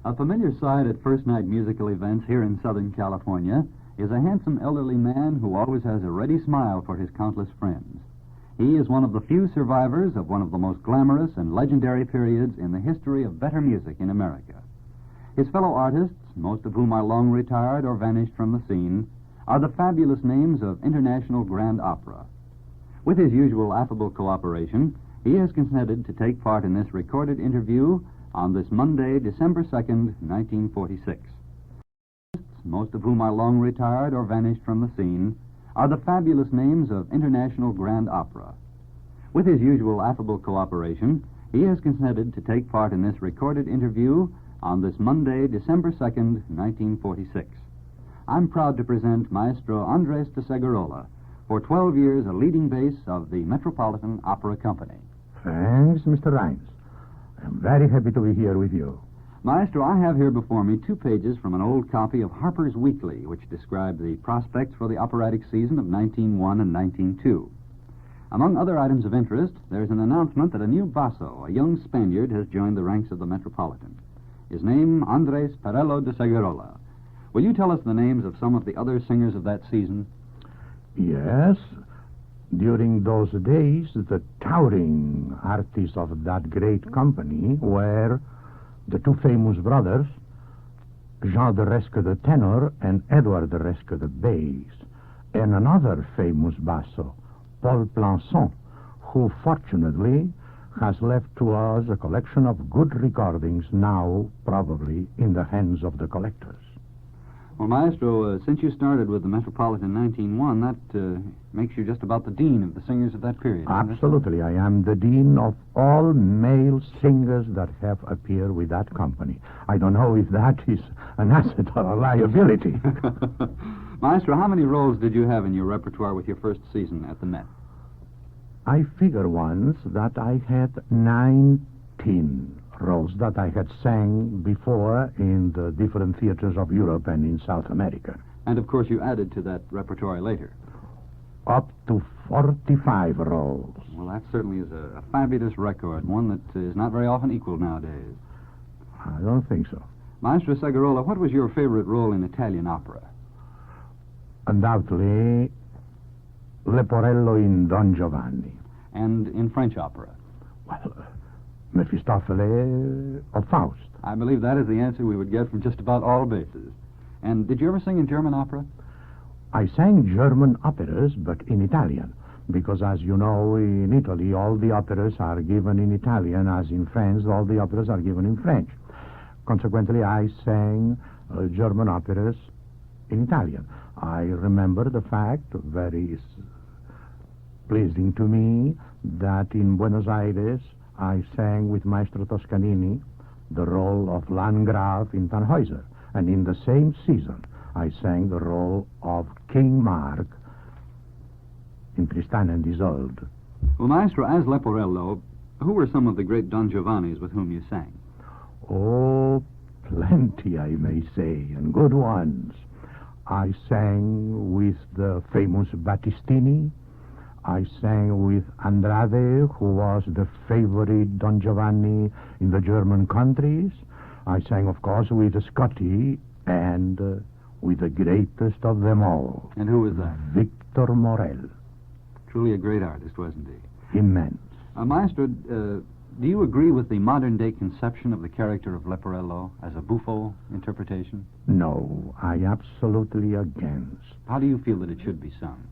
A familiar sight at first-night musical events here in Southern California is a handsome elderly man who always has a ready smile for his countless friends. He is one of the few survivors of one of the most glamorous and legendary periods in the history of better music in America. His fellow artists, most of whom are long retired or vanished from the scene, are the fabulous names of international grand opera. With his usual affable cooperation, he has consented to take part in this recorded interview on this Monday, December 2nd, 1946. Most of whom are long retired or vanished from the scene, are the fabulous names of international grand opera. With his usual affable cooperation, he has consented to take part in this recorded interview on this Monday, December 2nd, 1946. I'm proud to present Maestro ANDREU de Segurola, for 12 years a leading bass of the Metropolitan Opera Company. Thanks, Mr. Rhines. I'm very happy to be here with you. Maestro, I have here before me 2 pages from an old copy of Harper's Weekly, which described the prospects for the operatic season of 1901 and 1902. Among other items of interest, there's an announcement that a new basso, a young Spaniard, has joined the ranks of the Metropolitan. His name, Andres de Segurola. Will you tell us the names of some of the other singers of that season? Yes. During those days, the towering artists of that great company were the 2 famous brothers, Jean de Resque the tenor and Edouard de Resque the bass, and another famous basso, Paul Plançon, who fortunately has left to us a collection of good recordings now probably in the hands of the collectors. Well, Maestro, since you started with the Metropolitan in 1901, that makes you just about the dean of the singers of that period. Absolutely. I am the dean of all male singers that have appeared with that company. I don't know if that is an asset or a liability. Maestro, how many roles did you have in your repertoire with your first season at the Met? I figure once that I had 19 roles that I had sang before in the different theaters of Europe and in South America. And, of course, you added to that repertoire later. Up to 45 roles. Well, that certainly is a fabulous record, one that is not very often equaled nowadays. I don't think so. Maestro Segurola, what was your favorite role in Italian opera? Undoubtedly, Leporello in Don Giovanni. And in French opera? Well, Mephistopheles or Faust. I believe that is the answer we would get from just about all bases. And did you ever sing in German opera? I sang German operas, but in Italian, because as you know, in Italy, all the operas are given in Italian, as in France, all the operas are given in French. Consequently, I sang German operas in Italian. I remember the fact, very pleasing to me, that in Buenos Aires, I sang with Maestro Toscanini the role of Landgraf in Tannhäuser, and in the same season I sang the role of King Mark in Tristan and Isolde. Well, Maestro, as Leporello, who were some of the great Don Giovannis with whom you sang? Oh, plenty, I may say, and good ones. I sang with the famous Battistini. I sang with Andrade, who was the favorite Don Giovanni in the German countries. I sang, of course, with Scotti and with the greatest of them all. And who was that? Victor Morel. Truly a great artist, wasn't he? Immense. Maestro, do you agree with the modern-day conception of the character of Leporello as a buffo interpretation? No, I absolutely against. How do you feel that it should be sung?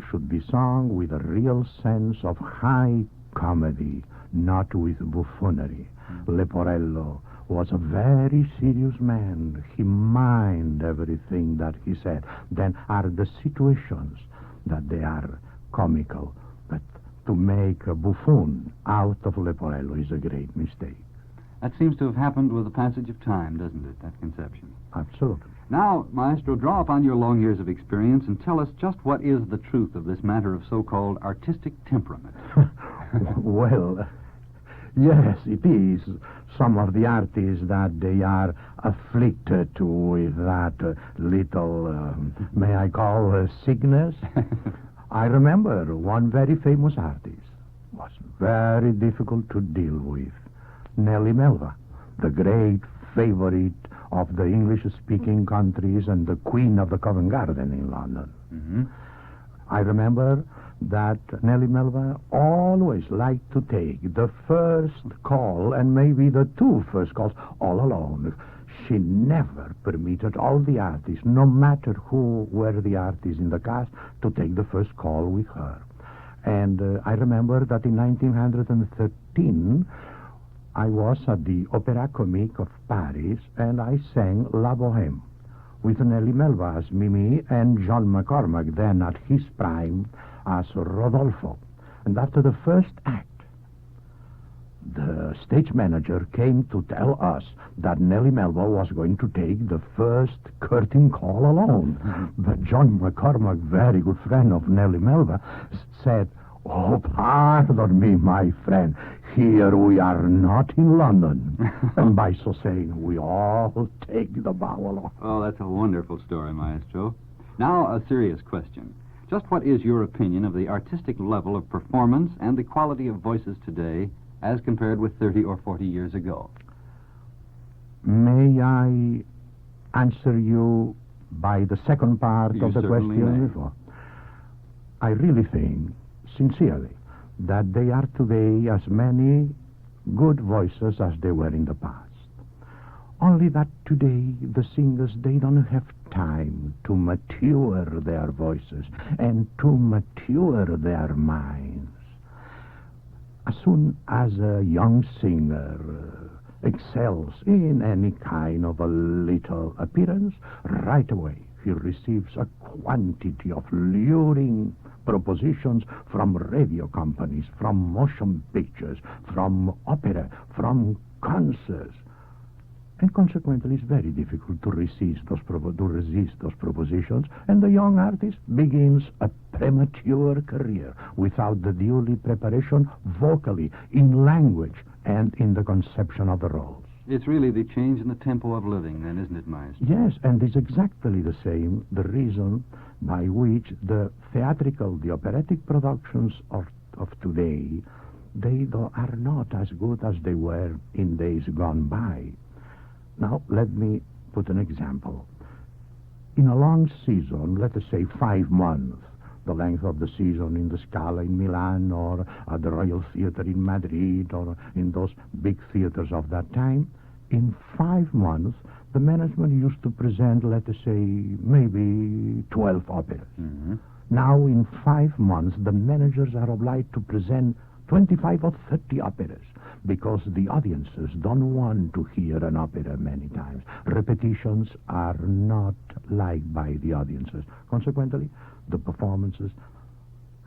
Should be sung with a real sense of high comedy, not with buffoonery. Leporello was a very serious man. He minded everything that he said. Then are the situations that they are comical. But to make a buffoon out of Leporello is a great mistake. That seems to have happened with the passage of time, doesn't it, that conception? Absolutely. Now, Maestro, draw upon your long years of experience and tell us just what is the truth of this matter of so-called artistic temperament. Well, yes, it is. Some of the artists that they are afflicted with that little, may I call, sickness. I remember one very famous artist was very difficult to deal with. Nellie Melba, the great favorite of the English-speaking countries and the queen of the Covent Garden in London. Mm-hmm. I remember that Nellie Melba always liked to take the first call and maybe the two first calls all alone. She never permitted all the artists, no matter who were the artists in the cast, to take the first call with her. And I remember that in 1913, I was at the Opéra Comique of Paris, and I sang La Bohème with Nellie Melba as Mimi and John McCormack, then at his prime, as Rodolfo. And after the first act, the stage manager came to tell us that Nellie Melba was going to take the first curtain call alone. But John McCormack, very good friend of Nellie Melba, said, "Oh, pardon me, my friend. Here we are not in London." And by so saying, we all take the bow along. Oh, that's a wonderful story, Maestro. Now, a serious question. Just what is your opinion of the artistic level of performance and the quality of voices today as compared with 30 or 40 years ago? May I answer you by the second part You of the certainly question may. before? I really think, sincerely, that there are today as many good voices as there were in the past. Only that today the singers, they don't have time to mature their voices and to mature their minds. As soon as a young singer excels in any kind of a little appearance, right away he receives a quantity of luring propositions from radio companies, from motion pictures, from opera, from concerts. And consequently, it's very difficult to resist those propositions, and the young artist begins a premature career without the due preparation vocally, in language, and in the conception of the roles. It's really the change in the tempo of living, then, isn't it, Maestro? Yes, and it's exactly the same, the reason by which the theatrical, the operatic productions of today, they are not as good as they were in days gone by. Now, let me put an example. In a long season, let us say 5 months, the length of the season in the Scala in Milan or at the Royal Theatre in Madrid or in those big theaters of that time, in 5 months, the management used to present, let us say, maybe 12 operas. Mm-hmm. Now, in 5 months, the managers are obliged to present 25 or 30 operas, because the audiences don't want to hear an opera many times. Repetitions are not liked by the audiences. Consequently, the performances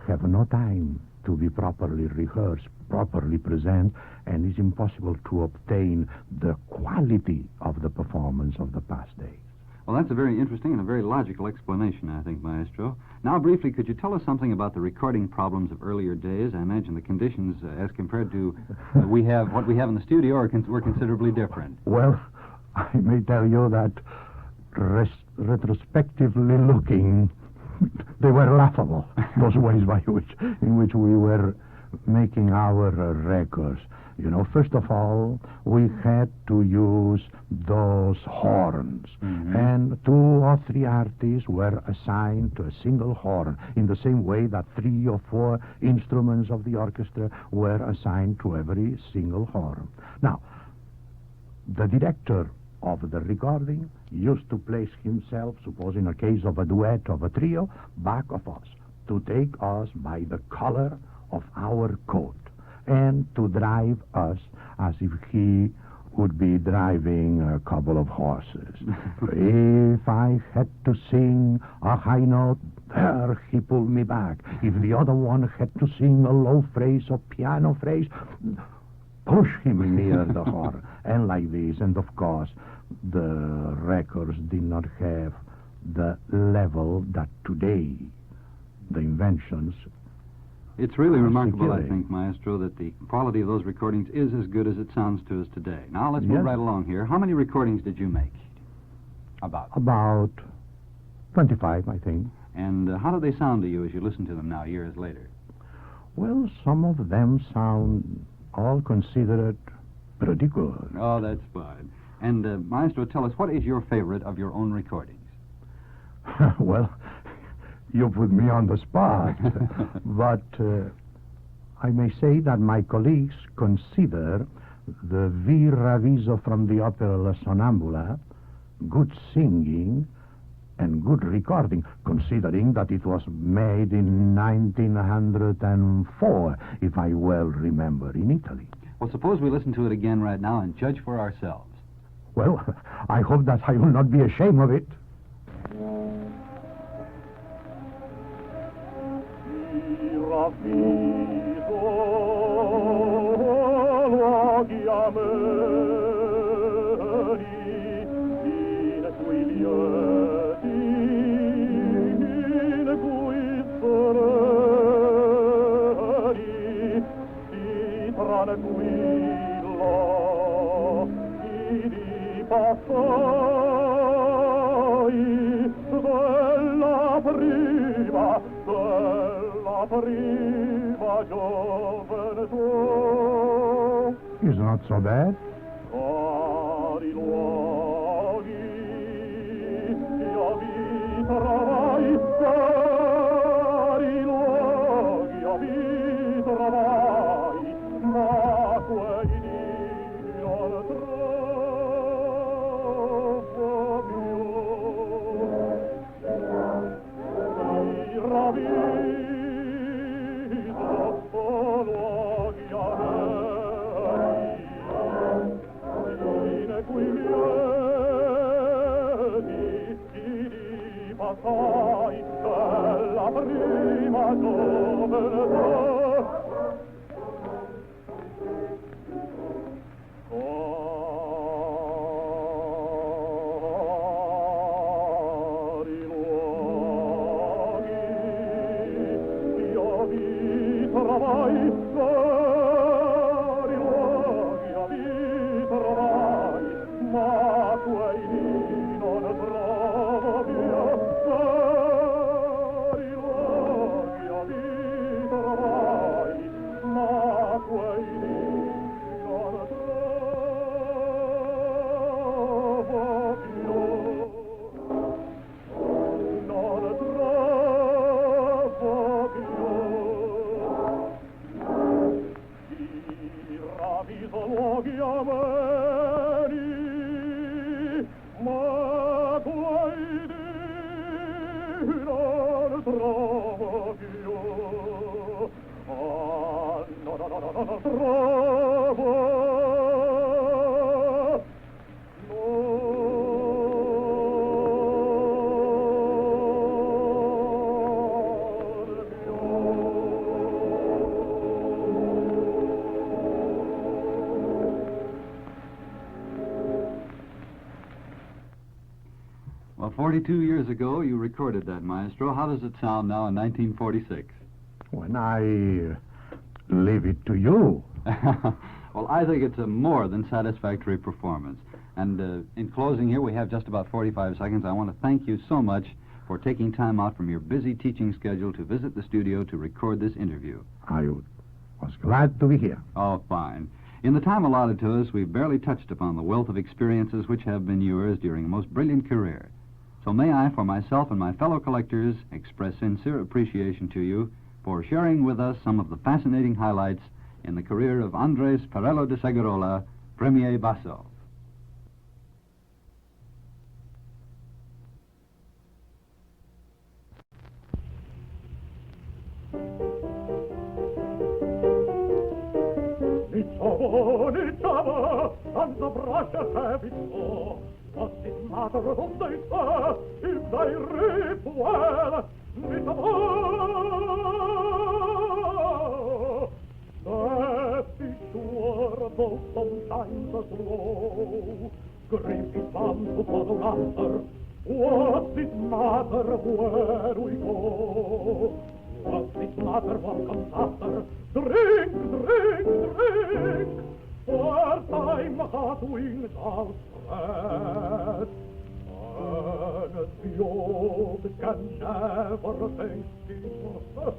have no time to be properly rehearsed, properly presented, and it's impossible to obtain the quality of the performance of the past days. Well, that's a very interesting and a very logical explanation, I think, Maestro. Now, briefly, could you tell us something about the recording problems of earlier days? I imagine the conditions, as compared to what we have in the studio, were considerably different. Well, I may tell you that retrospectively looking, they were laughable, those ways in which we were making our records. You know, first of all, we had to use those horns. Mm-hmm. And 2 or 3 artists were assigned to a single horn, in the same way that 3 or 4 instruments of the orchestra were assigned to every single horn. Now, the director of the recording used to place himself, suppose in a case of a duet of a trio, back of us, to take us by the collar of our coat, and to drive us as if he would be driving a couple of horses. If I had to sing a high note, there he pulled me back. If the other one had to sing a low phrase or piano phrase, push him near the horn. And like this, and of course, the records did not have the level that today the inventions. It's really remarkable, I securing. think, Maestro, that the quality of those recordings is as good as it sounds to us today. Now, let's move Yes. right along here. How many recordings did you make? About. About 25, I think. And how do they sound to you as you listen to them now, years later? Well, some of them sound all considered pretty good. Oh, that's fine. And, Maestro, tell us, what is your favorite of your own recordings? Well, you put me on the spot. But I may say that my colleagues consider the Viraviso from the opera La Sonnambula good singing and good recording, considering that it was made in 1904, if I well remember, in Italy. Well, suppose we listen to it again right now and judge for ourselves. Well, I hope that I will not be ashamed of it. It's not so bad. Well, 42 years ago, you recorded that, Maestro. How does it sound now in 1946? When I leave it to you. Well, I think it's a more than satisfactory performance. And in closing here, we have just about 45 seconds. I want to thank you so much for taking time out from your busy teaching schedule to visit the studio to record this interview. I was glad to be here. Oh, fine. In the time allotted to us, we've barely touched upon the wealth of experiences which have been yours during a most brilliant career. So may I, for myself and my fellow collectors, express sincere appreciation to you for sharing with us some of the fascinating highlights in the career of Andres Perello de Segurola, Premier Basso. Nichavo, and the brush of habit saw. What is matter whom they say, if they reap well, Nichavo? That is sure, though sometimes slow. Grief is bound to follow after. What is matter where we go? What is matter what comes after? Drink, drink, drink, for time hath wings outspread, and the old can never taste it.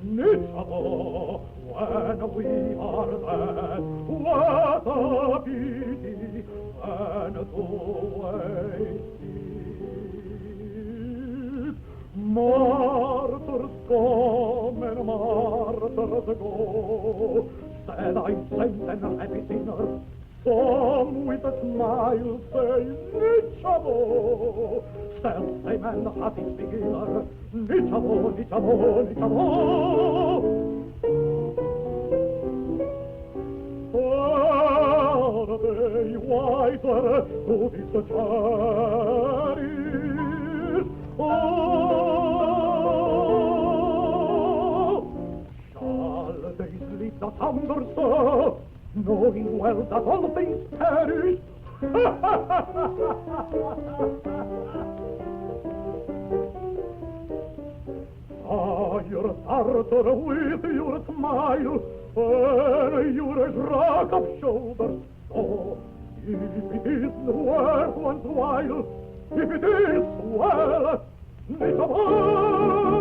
Nichavo, when we are dead, what a pity, wait it. Martyrs come and martyrs go. Sad eyed saint and happy sinner, some with a smile say, Nichavo! Self-same and happy beginner, Nichavo, Nichavo, Nichavo! Are they wiser who this chariot? Oh! Shall they sleep the thunder so, knowing well that all things perish? Ah, your tartar with your smile and your shrug of shoulders. Oh, if it is worth one's while, if it is well, Nichavo!